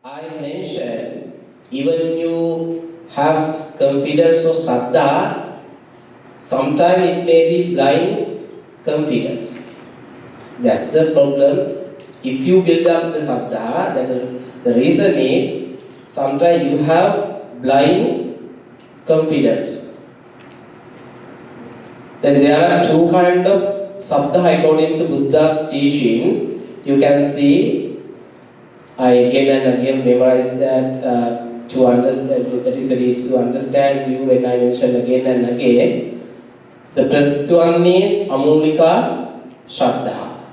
I mentioned, even you have confidence or saddha, sometimes it may be blind confidence. That's the problem. If you build up the saddha, the reason is sometimes you have blind confidence. Then there are two kinds of saddha according to Buddha's teaching. You can see, I again and again memorize that to understand, that is the reason to understand you when I mention again and again. The first one is amulika shraddha,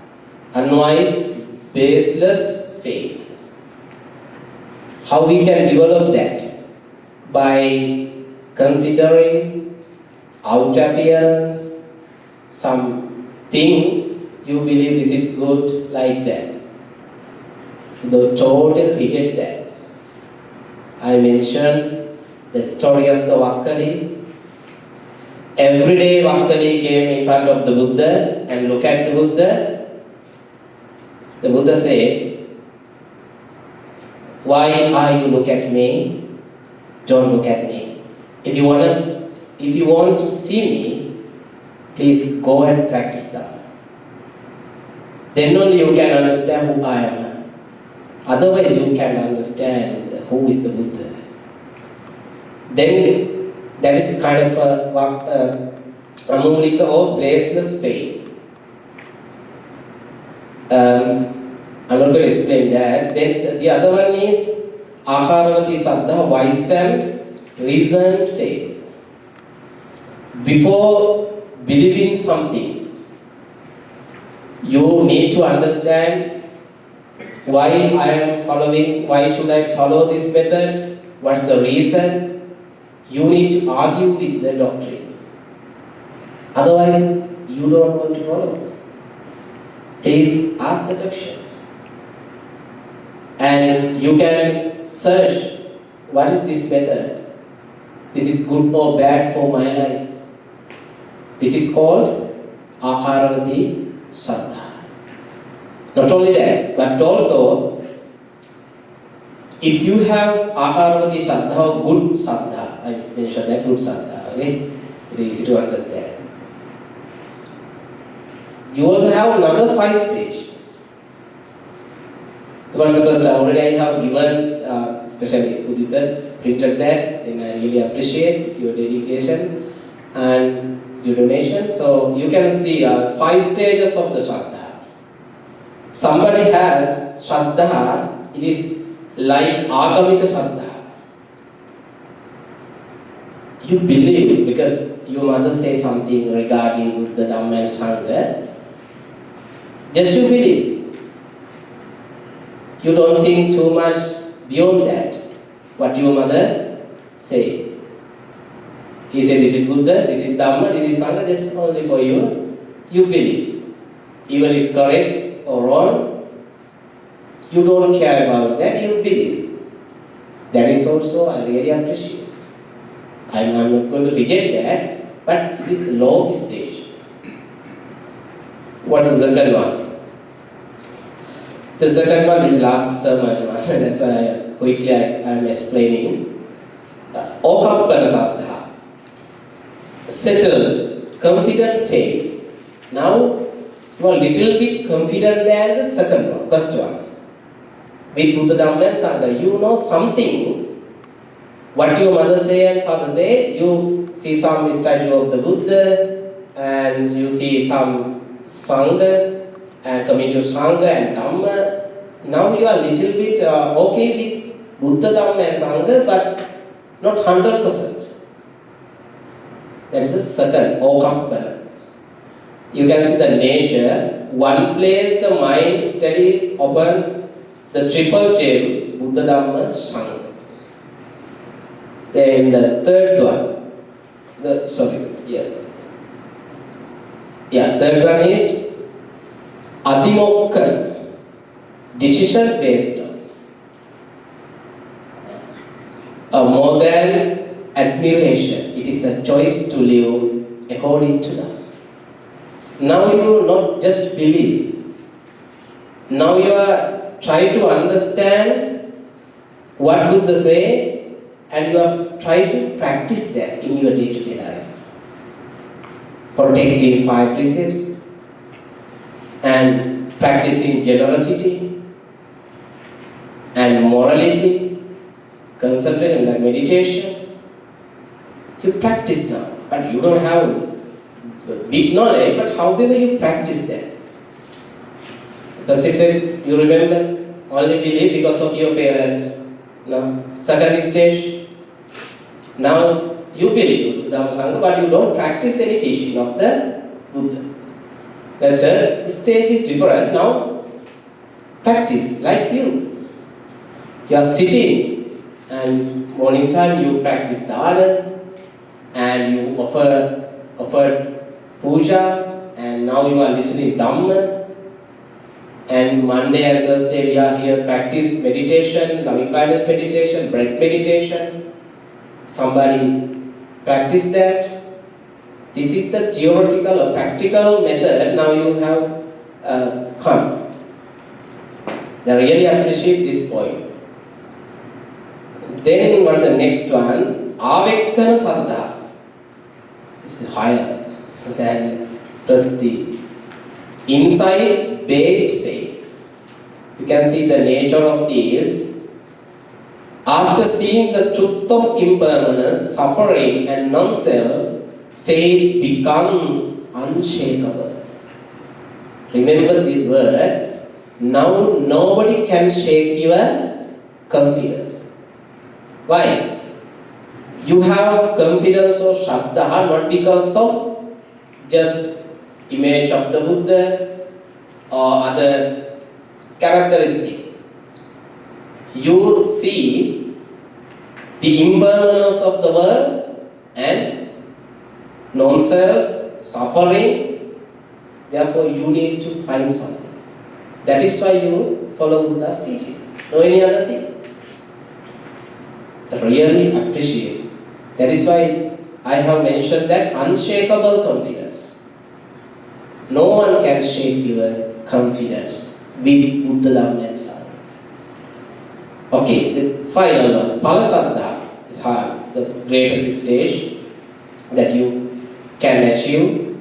unwise, baseless faith. How we can develop that? By considering outer appearance, something you believe this is good, like that. The total reject that. I mentioned the story of the Vakkali. Every day Vakkali came in front of the Buddha and looked at the Buddha. The Buddha said, "Why are you look at me? Don't look at me. If you want to see me, please go and practice Dhamma. Then only you can understand who I am. Otherwise you can understand who is the Buddha." Then that is kind of a amulika or baseless faith. I'm not going to explain that. Then the other one is akaravati saddha, wise and reasoned faith. Before believing something, you need to understand why I am following, why should I follow these methods, what's the reason. You need to argue with the doctrine. Otherwise, you don't want to follow. Please ask the question. And you can search, what is this method? This is good or bad for my life. This is called akaravati saddha. Not only that, but also, if you have akaravati saddha, good saddha, I mentioned that, good saddha, okay? It is easy to understand. You also have another 5 stages. Towards the first, already I have given, especially Udita printed that, and I really appreciate your dedication and your donation. So you can see 5 stages of the saddha. Somebody has Shraddha, it is like Agamika Shraddha. You believe because your mother says something regarding Buddha, Dhamma and Sangha. Just you believe. You don't think too much beyond that. What your mother say. He said this is Buddha, this is Dhamma, this is Sangha, just only for you. You believe. Even it's correct or wrong, you don't care about that, you believe. That is also I really appreciate. I'm not going to reject that, but it is low stage. What's the second one? The second one is last sermon one, that's why quickly I'm explaining. Okappana saddha, settled, confident faith. Now, you are little bit confident than the second one, first one. With Buddha, Dhamma and Sangha, you know something. What your mother say and father say, you see some statue of the Buddha, and you see some Sangha, and communal Sangha and Dhamma. Now you are little bit okay with Buddha, Dhamma and Sangha, but not 100%. That's the second, Okappana. You can see the nature. One place the mind steady, open, the triple gem, Buddha, Dhamma, Sangha. Then the third one, third one is Adimokka, decision based on more than admiration. It is a choice to live according to that. Now you not just believe. Now you are trying to understand what Buddha say, and you are trying to practice that in your day-to-day life. Protecting 5 precepts and practicing generosity and morality, concentrating like meditation. You practice now, but you don't have big knowledge, but however you practice that. Because he said, you remember, only believe because of your parents. Now, second stage, now you believe Dhamma Sangha, but you don't practice any teaching of the Buddha. The third stage is different. Now, practice like you. You are sitting, and morning time you practice dana, and you offer puja, and now you are listening Dhamma. And Monday and Thursday we are here practice meditation, loving kindness meditation, breath meditation. Somebody practice that. This is the theoretical or practical method. Now you have come. I really appreciate this point. Then what's the next one? Avekkana Saddha. This is higher than just the insight-based faith. You can see the nature of this. After seeing the truth of impermanence, suffering and non-self, faith becomes unshakable. Remember this word. Now nobody can shake your confidence. Why? You have confidence or Saddha not because of just image of the Buddha or other characteristics. You see the impermanence of the world and non-self, suffering. Therefore, you need to find something. That is why you follow Buddha's teaching. No any other things. I really appreciate. That is why I have mentioned that unshakable confidence. No one can shake your confidence with Buddha, Dhamma and Sangha. Okay, the final one, Phala Saddha, is hard, the greatest stage that you can achieve.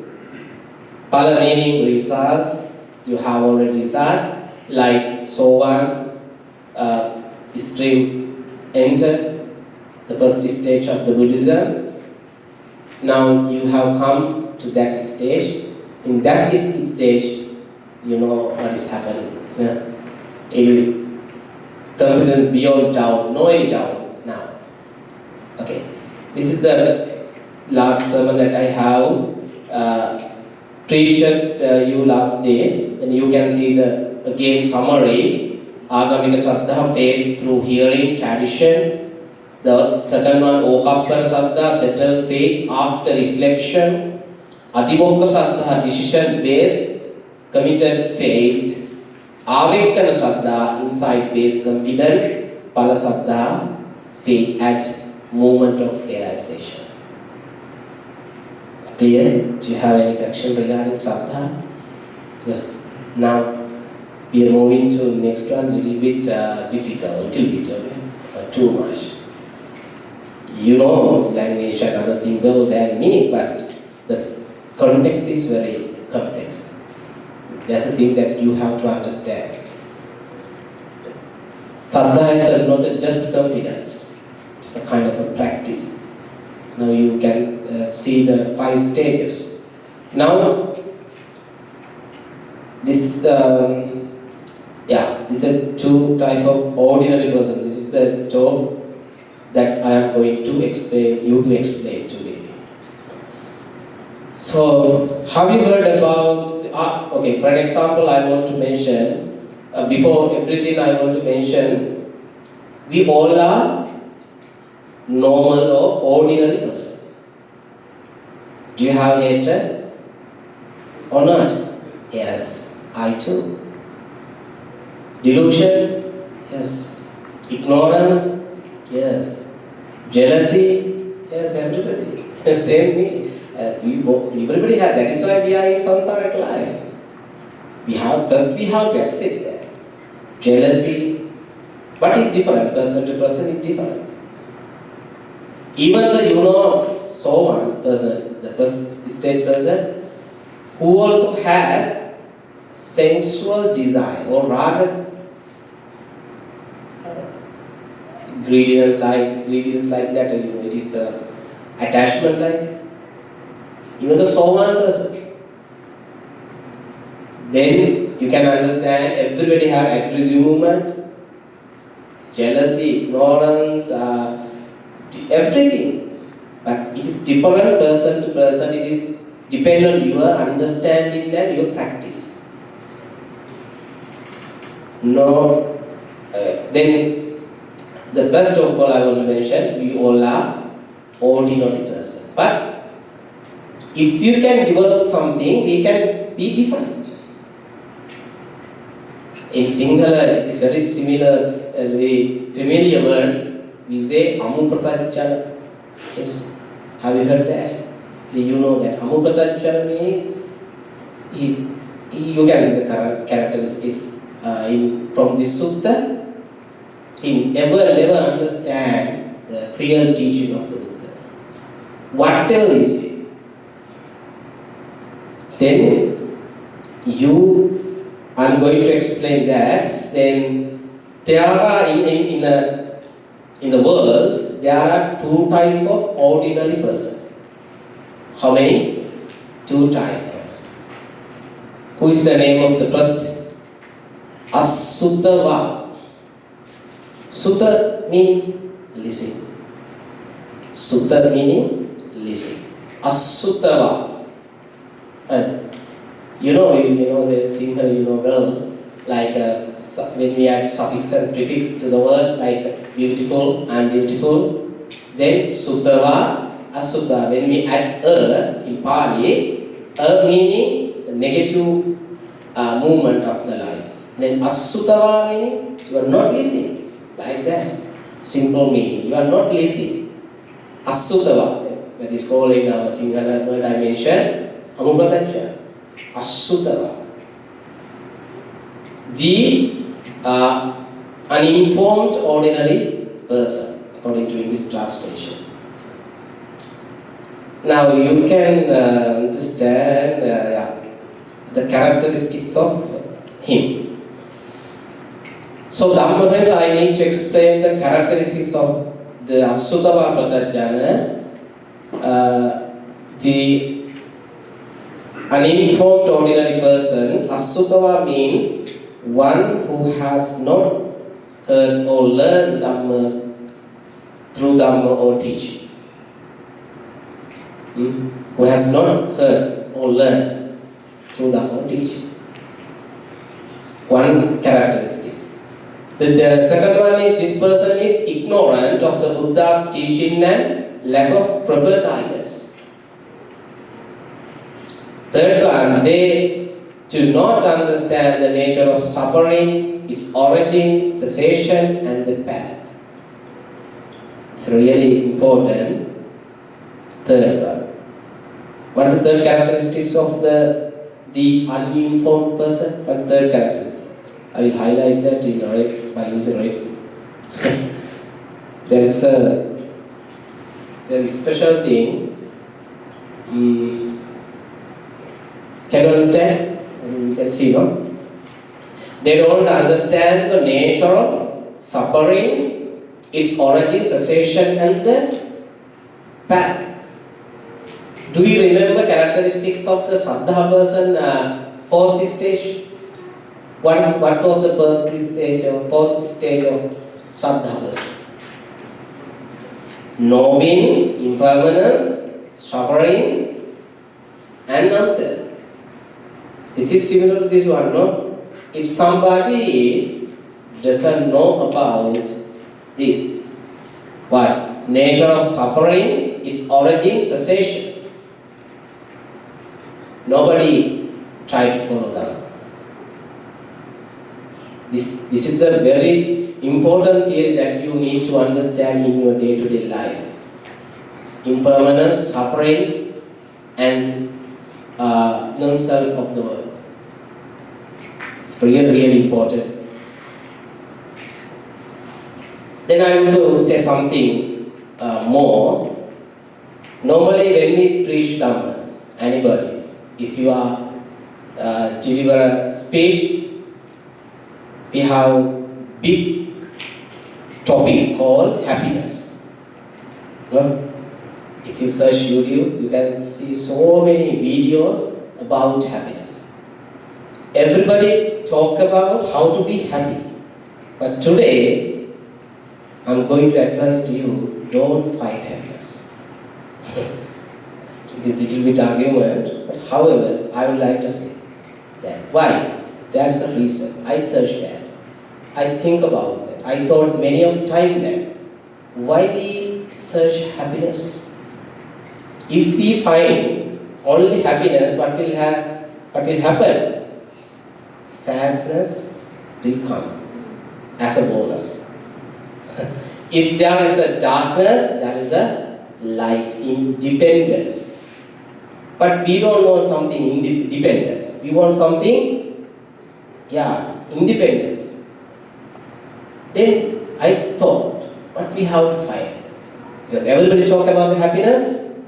Phala meaning result, you have already result, like Sovan, stream entered, the first stage of the Buddhism. Now you have come to that stage. In that stage, you know what is happening. Yeah? It is confidence beyond doubt, no any doubt now. Okay, this is the last sermon that I have preached you last day. Then you can see the again summary. Agamika Saddha, faith through hearing, tradition. The second one, Okappana Saddha, settled faith after reflection. Adimokka Saddha, decision-based, committed faith. Avekkana Saddha, insight-based confidence. Phala Saddha, faith at moment of realization. Clear? Do you have any question regarding Saddha? Because now we are moving to next one, little bit difficult, okay? Too much. You know language and other things well than me, but the context is very complex. That's the thing that you have to understand. Saddha is not just confidence, it's a kind of a practice. Now you can see the 5 stages. Now, this is the 2 type of ordinary person. This is the talk that I am going to explain today. So, have you heard about, okay, for an example, I want to mention before everything I want to mention, we all are normal or ordinary person. Do you have hatred or not? Yes, I too. Delusion? Yes. Ignorance? Yes. Jealousy? Yes, everybody. Same me. Everybody has. That is why we are in samsaric life. We have to accept that. Jealousy, but it's different. Person to person, it's different. Even the so one person, the first state person, who also has sensual desire or rather greediness like that, it is attachment like. Even the so one person. Then you can understand everybody have aggressive movement, jealousy, ignorance, everything. But it is different person to person. It is depend on your understanding and your practice. Then the first of all I want to mention, we all are ordinary person. But if you can develop something, we can be different. In Sinhala, it is very similar, very familiar words. We say Amu Pratajjana. Yes. Have you heard that? You know that Amu Pratajjana means you can see the characteristics from this sutta. He never understand the real teaching of the Buddha. Whatever we say, then I'm going to explain that. Then there are in the world there are two types of ordinary person. How many? Two types. Who is the name of the first? Asuttava. Sutta meaning listen. Sutta meaning listen. Asuttava. You know the Sinhala, well, like when we add suffix and prefix to the word, like beautiful and beautiful, then Suttava, Asuttava. When we add in Pali, meaning the negative movement of the life. Then Asuttava meaning you are not listening, like that. Simple meaning, you are not listening. Asuttava, that is called in our Sinhala word I mentioned, Amupratajjana. Asuttava. The uninformed ordinary person, according to English translation. Now you can understand the characteristics of him. So Dhamma, I need to explain the characteristics of the Asuttava Pratajjana. The uninformed ordinary person, Asuttava means one who has not heard or learned Dhamma through Dhamma or teaching. Who has not heard or learned through Dhamma or teaching. One characteristic. The second one is this person is ignorant of the Buddha's teaching and lack of proper guidance. Third one, they do not understand the nature of suffering, its origin, cessation, and the path. It's really important. Third one. What is the third characteristics of the uninformed person? What is the third characteristic? I will highlight that in red by using red. There is a special thing. Can you understand? You can see, no? They don't understand the nature of suffering, its origin, cessation, and the path. Do you remember characteristics of the Saddha person, fourth stage? What was the first stage or fourth stage of Saddha person? Knowing, impermanence, suffering, and non-self. This is similar to this one, no? if somebody doesn't know about this, what? Nature of suffering, its origin, cessation. Nobody try to follow them. This is the very important theory that you need to understand in your day-to-day life. Impermanence, suffering, and non-self of the world. It's really important. Then I want to say something more. Normally when we preach Dhamma, anybody, if you are deliver a speech, we have big topic called happiness. No? If you search YouTube, you can see so many videos about happiness. Everybody talk about how to be happy. But today, I'm going to advise to you, don't fight happiness. It is a little bit argument, but however, I would like to say that. Why? That's the reason. I searched that. I think about that. I thought many of time that why we search happiness? If we find only happiness, what will happen? Sadness will come as a bonus. If there is a darkness, there is a light, independence. But we don't want something independence. We want something, independence. Then I thought, what we have to find? Because everybody talk about the happiness,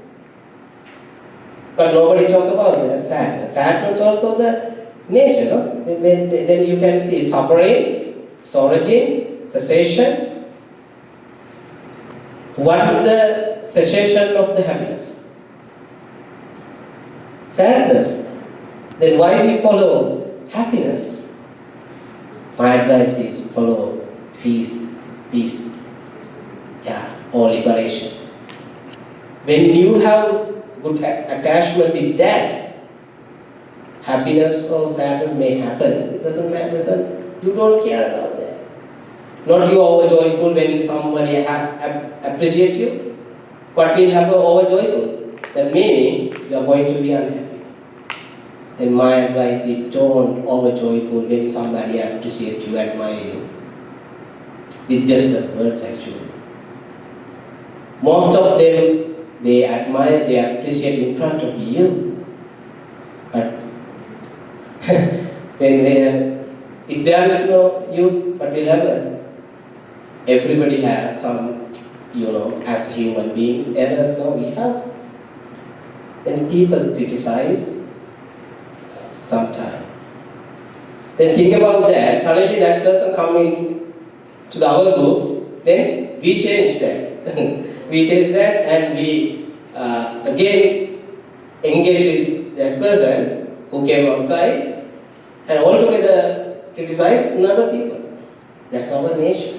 but nobody talk about the sadness. Sadness is also the nature, no? Then you can see suffering, its origin, cessation. What is the cessation of the happiness? Sadness. Then why we follow happiness? My advice is follow peace, or liberation. When you have good attachment with that, happiness or sadness may happen. It doesn't matter. You don't care about that. Not you overjoyful when somebody appreciate you. What will happen overjoyful? That meaning you are going to be unhappy. Then my advice is don't overjoyful when somebody appreciate you, admire you. With just the words actually. Most of them, they admire, they appreciate in front of you. But if there is no you, what will happen? Everybody has some, as human being, errors now we have. Then people criticize sometime. Then think about that, suddenly that person coming to our group, then we change that. We change that and we again engage with that person who came outside and altogether criticize another people. That's our nature.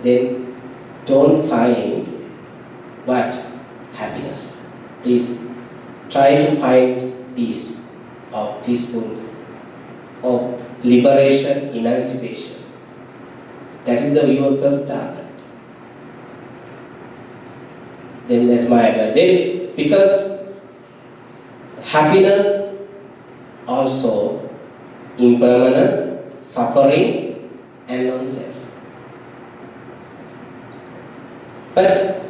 Then don't find what? Happiness. Please try to find peace or peaceful or liberation, emancipation. That is your first target. Then that's my advice. Then because happiness also impermanence, suffering and non-self. But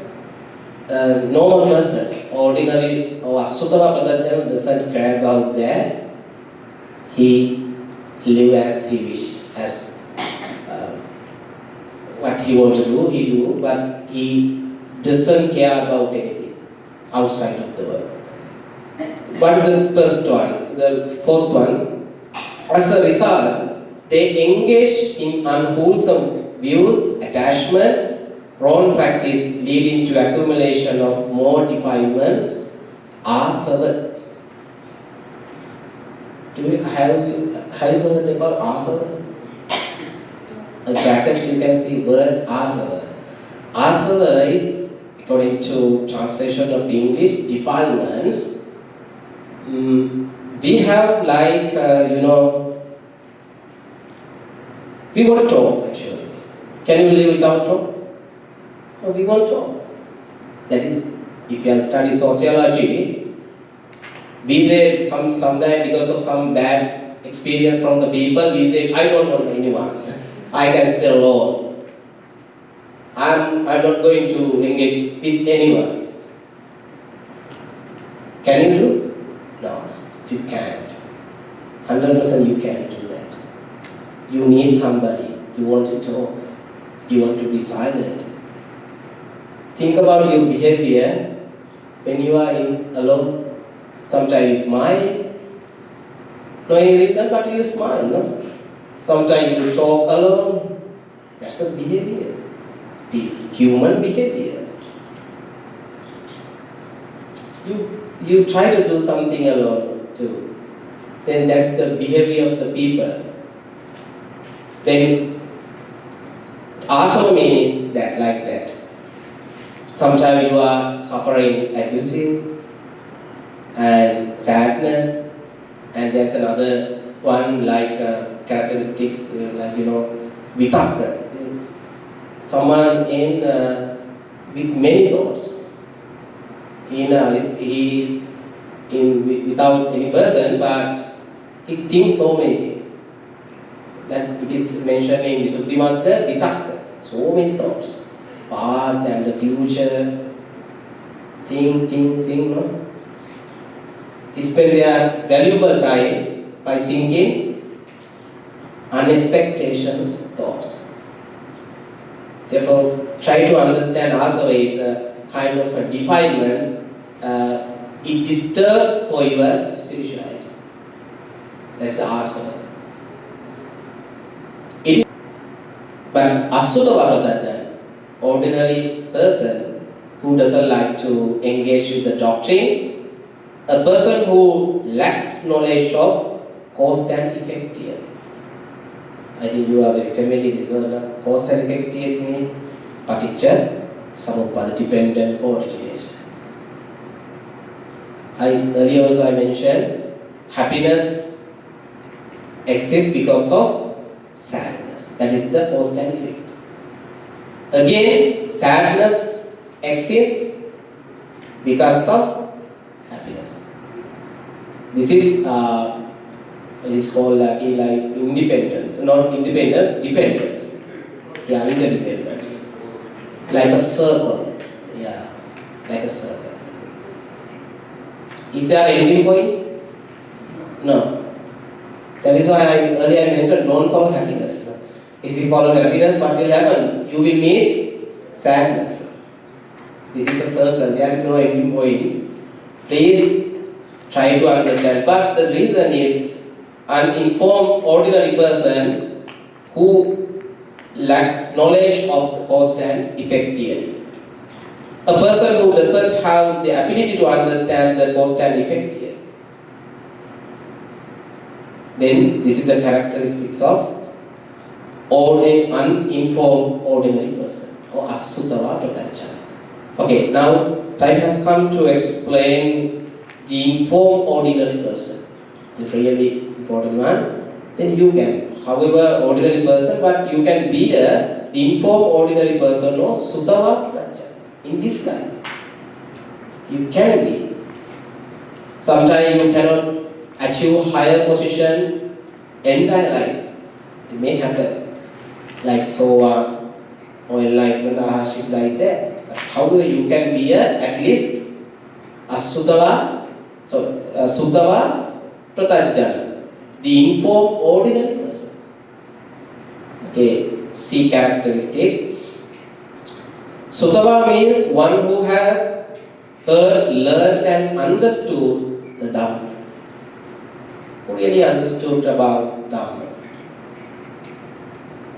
normal person, ordinary or Asukala Padadhyam doesn't care about that. He live as he wish, as what he want to do, he do, but he doesn't care about anything outside of the world. What is the first one? The fourth one, as a result, they engage in unwholesome views, attachment, wrong practice leading to accumulation of more defilements, asava. Have you heard about asava? In bracket you can see word asava. Asava is, according to translation of English, defilements we have like, we want to talk actually. Can you live without talk? No, we want to talk. That is, if you have studied sociology, we say sometimes because of some bad experience from the people, we say, I don't want anyone. I can stay alone. I'm not going to engage with anyone. Can you do? No, you can't. 100% you can't do that. You need somebody. You want to talk. You want to be silent. Think about your behavior when you are alone. Sometimes you smile. No any reason, but you smile, no? Sometimes you talk alone. That's a behavior. Human behavior. You try to do something alone too. Then that's the behavior of the people. Then also mean that like that. Sometimes you are suffering aggressive and sadness, and there's another one like characteristics like vitakka. Someone with many thoughts. He is without any person, but he thinks so many. That it is mentioned in Visuddhimagga, vitakka. So many thoughts. Past and the future. Think, no? He spend their valuable time by thinking unexpected thoughts. Therefore, try to understand asava is a kind of a defilements. It disturbs for your spirituality. That's the asava. But Asutta ordinary person who doesn't like to engage with the doctrine, a person who lacks knowledge of cause and effect theory. I think you are very familiar with the cause and effect theory, paticca, samuppada, dependent origins. Earlier also I mentioned happiness exists because of sadness. That is the cause and effect. Again, sadness exists because of happiness. This is it is called like independence, not independence, dependence. Yeah, interdependence. Like a circle. Yeah, like a circle. Is there an ending point? No. That is why earlier I mentioned don't follow happiness. If you follow happiness, what will happen? You will meet sadness. This is a circle. There is no ending point. Please try to understand. But the reason is uninformed ordinary person who lacks knowledge of the cause and effect theory. A person who doesn't have the ability to understand the cause and effect theory. Then this is the characteristics of uninformed ordinary person or Asutta Pratajana. Okay, now time has come to explain the informed ordinary person. The really important one. Then you can, however, ordinary person, but you can be the informed ordinary person or Sutta Pratajana in this life. You can be. Sometimes you cannot achieve higher position entire life. It may happen. Like soa or enlightenment arahaship like that. But however, you can be at least a Suttava Pratajana, the informed ordinary person. Okay, see characteristics. Suttava means one who has heard, learned and understood the Dhamma. Who really understood about Dhamma.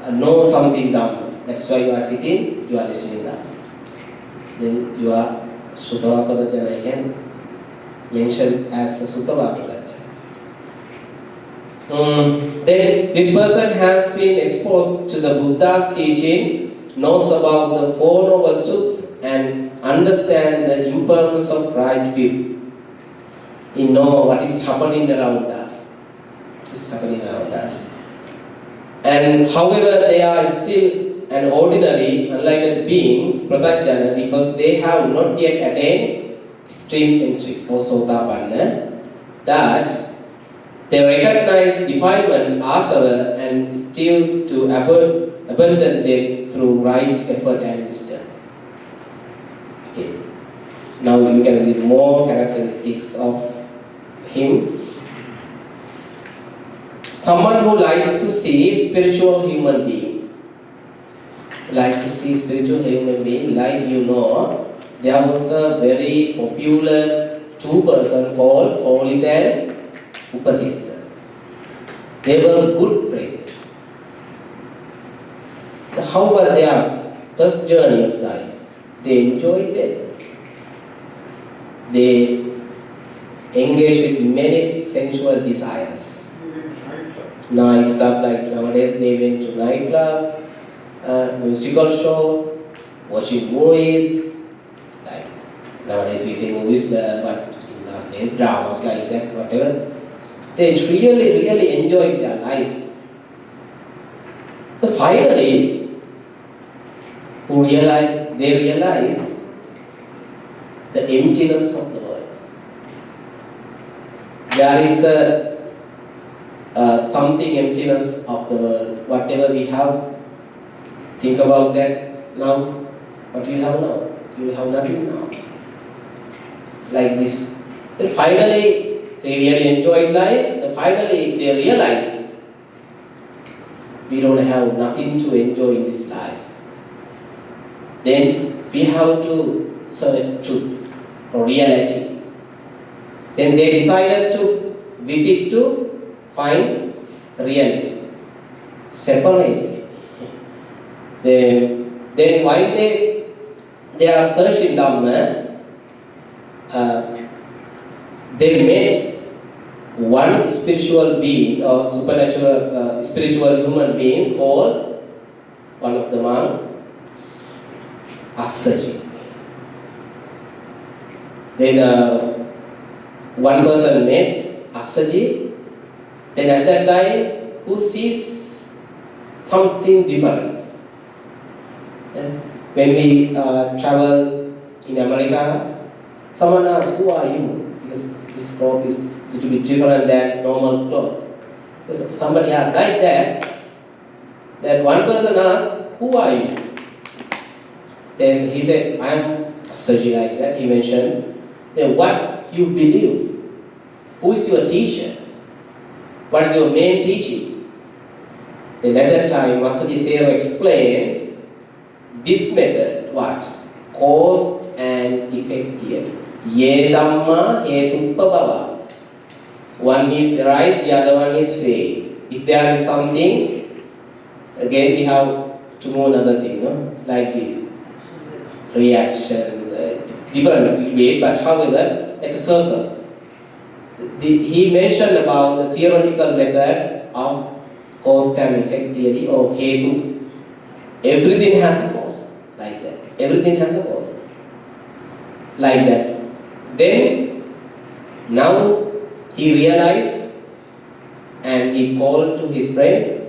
Know something Dhamma. That's why you are sitting, you are listening Dhamma. Then you are Suttava Pratajana. I can mention as a Suttava Pratajana. Then this person has been exposed to the Buddha's teaching, knows about the Four Noble Truths and understand the impermanence of right view. he knows what is happening around us. What is happening around us. And however, they are still an ordinary, enlightened beings, pratajana, because they have not yet attained extreme entry, or sotapanna, that they recognize defilement, asava, and still to abandon them through right effort and wisdom. Okay. Now you can see more characteristics of him. Someone who likes to see spiritual human beings. Like to see spiritual human beings, like you know, there was a very popular two-person called Holy and Upadissa. They were good prayers. How were their first journey of life? They enjoyed it. They engaged with many sensual desires. Nightclub, like nowadays they went to nightclub, musical show, watching movies. Like nowadays we see movies, but in last days dramas like that, whatever. They really enjoyed their life. So finally, they realized the emptiness of the world. There is something emptiness of the world. Whatever we have, think about that now. What do you have now? You have nothing now. Like this. Then finally, they really enjoyed life. Then finally, they realized we don't have nothing to enjoy in this life. Then we have to search truth or reality. Then they decided to visit to find reality separately. Then while they are searching Dhamma, they met one spiritual being or supernatural spiritual human beings called one of the monks, Assaji. Then one person met Assaji. Then at that time, who sees something different? When we travel in America, someone asks, "Who are you?" Because this robe is a little bit different than normal cloth. Somebody asks like that. Then one person asks, "Who are you?" Then he said, "I am Assaji," like that. He mentioned. Then what you believe? Who is your teacher? What's your main teaching? Then at that time, Assaji Thera explained this method, what? Cause and effect theory. Ye Dhamma Hetuppa Bhava. One is rise, the other one is fade. If there is something, again we have to know another thing, no? Like this. Reaction, different way, but however, like a circle. He mentioned about the theoretical methods of cause and effect theory or hetu. Everything has a cause, like that. Everything has a cause, like that. Then, now he realized and he called to his friend,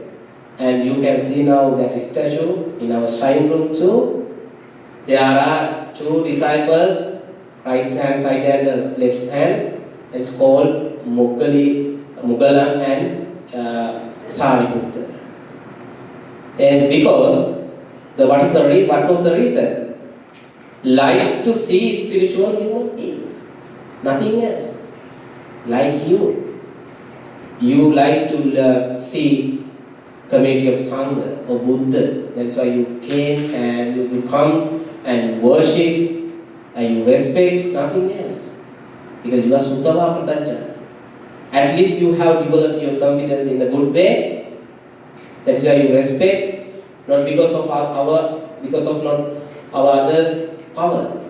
and you can see now that statue in our shrine room too. There are two disciples, right hand side and left hand. It's called Mugalan and Sariputta. And because what was the reason? Likes to see spiritual human beings, nothing else. Like you like to see community of Sangha or Buddha. That's why you came and you come and worship and you respect, nothing else. Because you are Suddhava Pratajana. At least you have developed your confidence in a good way. That's why you respect, not because of not our others' power,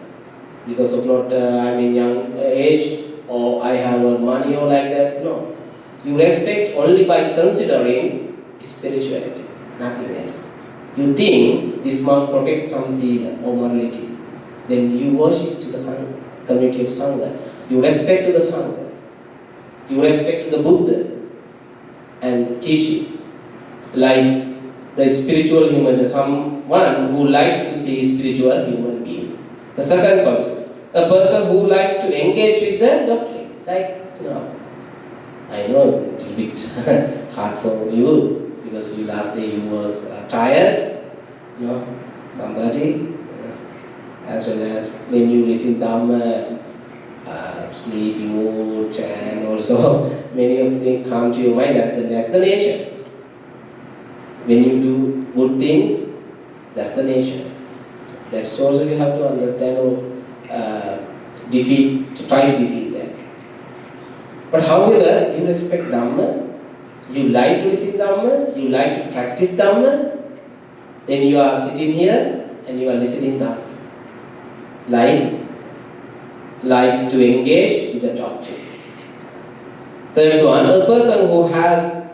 because of not I'm in young age or I have money or like that. No, you respect only by considering spirituality, nothing else. You think this monk protects some sila or morality, then you worship to the community of Sangha. You respect to the Sangha. You respect the Buddha and teaching. Like the spiritual human, someone who likes to see spiritual human beings. The second concept, a person who likes to engage with the doctrine. Like, I know it's a bit hard for you because last day you was tired, somebody. As well as when you listen Dhamma, sleepy mood, and also many of things come to your mind as the destination. When you do good things, that's the nature. That's also you have to understand or try to defeat that. But however, you respect Dhamma, you like to listen Dhamma, you like to practice Dhamma, then you are sitting here and you are listening Dhamma. Likes to engage with the doctrine. Third one, a person who has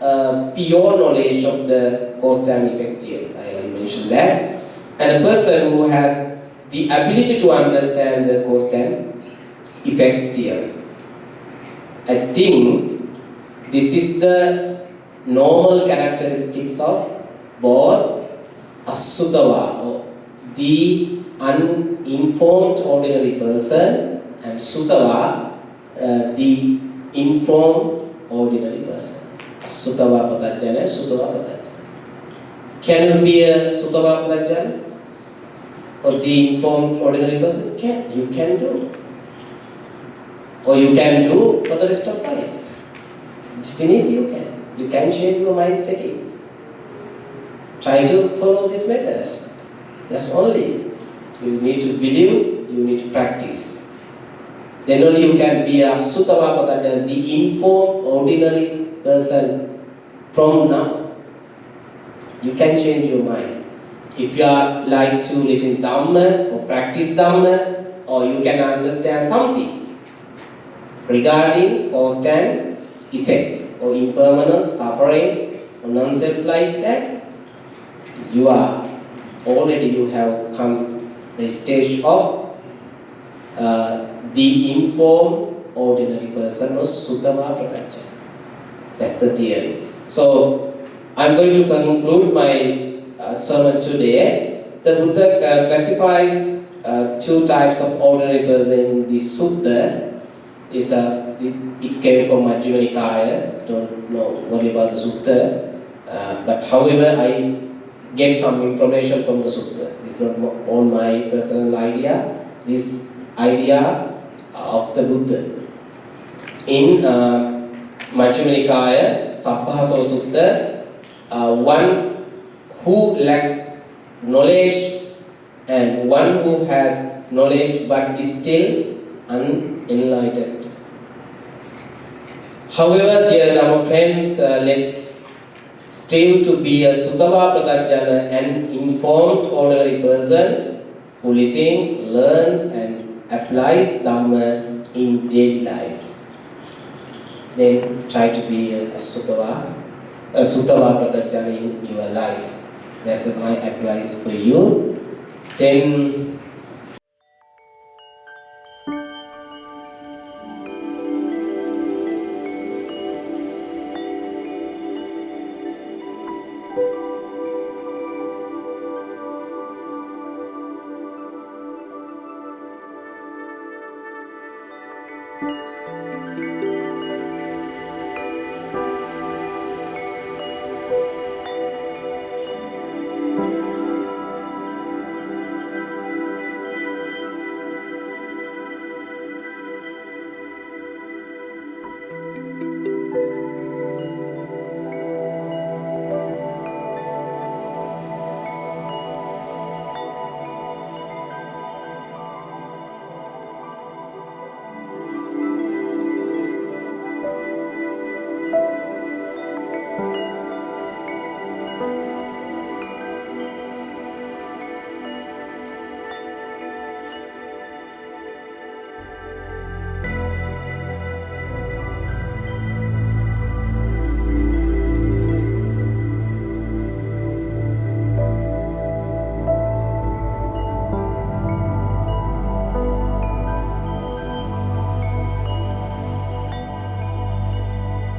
pure knowledge of the cause and effect theory. I already mentioned that. And a person who has the ability to understand the cause and effect theory. I think this is the normal characteristics of both Asudava, or the uninformed ordinary person, and Sutava, the informed ordinary person. Asutava Patajjana, Sutava Patajjana. Can you be a Sutava Patajjana? Or the informed ordinary person? You can do. Or you can do for the rest of life. Definitely you can. You can change your mind setting. Try to follow this method. That's only. You need to believe, you need to practice. Then only you can be a Sutava Patajjana, the informed ordinary person from now. You can change your mind. If you are like to listen Dhamma or practice Dhamma, or you can understand something regarding cause and effect, or impermanence, suffering, or non-self like that, you have come the stage of the informed ordinary person, or Sutava Patajjana. That's the theory. So, I'm going to conclude my sermon today. The Buddha classifies two types of ordinary person. The Sutta it came from Majjhima Nikaya. Don't know what about the Sutta, but however, I get some information from the Sutta. It's not on my personal idea. This idea of the Buddha. In Majjhima Nikaya, Sabbhasava Sutta, one who lacks knowledge and one who has knowledge but is still unenlightened. However, dear Dhamma friends, let's strive to be a Sutava Patajjana, an informed ordinary person who listens, learns and applies Dhamma in daily life. Then try to be a Sutava Patajjana in your life. That's my advice for you. Then